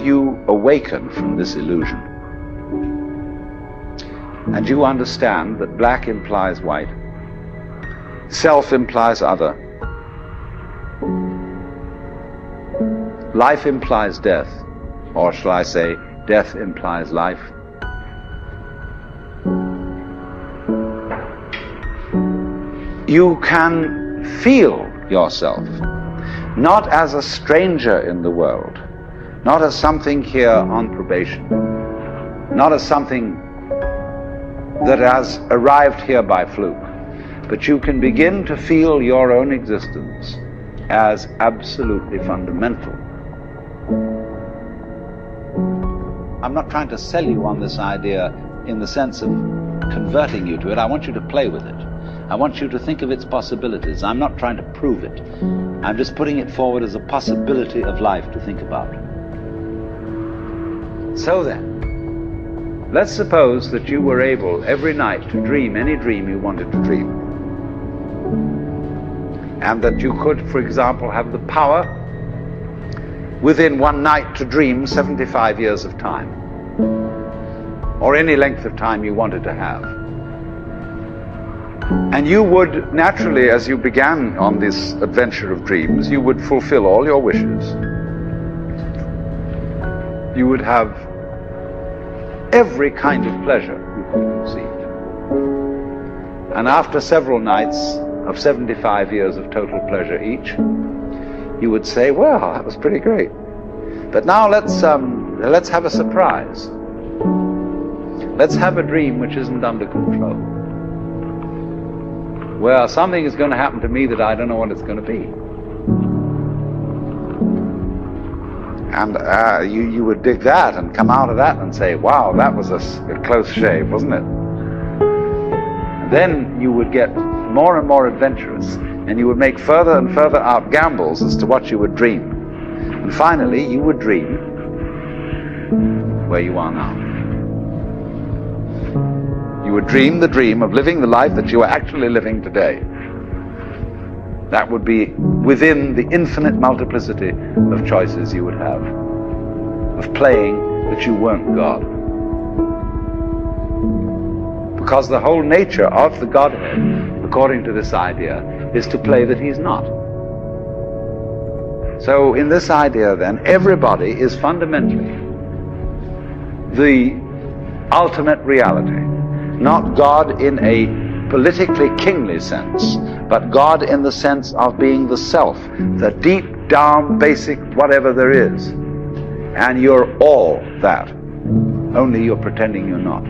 you awaken from this illusion, and you understand that black implies white, self implies other, life implies death, or shall I say, death implies life, you can feel yourself not as a stranger in the world, not as something here on probation, not as something that has arrived here by fluke, but you can begin to feel your own existence as absolutely fundamental. I'm not trying to sell you on this idea in the sense of converting you to it. I want you to play with it. I want you to think of its possibilities. I'm not trying to prove it. I'm just putting it forward as a possibility of life to think about. So then, let's suppose that you were able every night to dream any dream you wanted to dream. And that you could, for example, have the power within one night to dream 75 years of time, or any length of time you wanted to have. And you would naturally, as you began on this adventure of dreams, you would fulfill all your wishes. You would have every kind of pleasure you could conceive. And after several nights of 75 years of total pleasure each, you would say, well, that was pretty great. But now let's have a surprise. Let's have a dream which isn't under control. Well, something is going to happen to me that I don't know what it's going to be. And you would dig that and come out of that and say, wow, that was a close shave, wasn't it? And then you would get more and more adventurous, and you would make further and further out gambles as to what you would dream. And finally, you would dream where you are now. You would dream the dream of living the life that you are actually living today. That would be within the infinite multiplicity of choices you would have, of playing that you weren't God. Because the whole nature of the Godhead, according to this idea, is to play that he's not. So in this idea then, everybody is fundamentally the ultimate reality. Not God in a politically kingly sense, but God in the sense of being the self, the deep down basic whatever there is. And you're all that, only you're pretending you're not.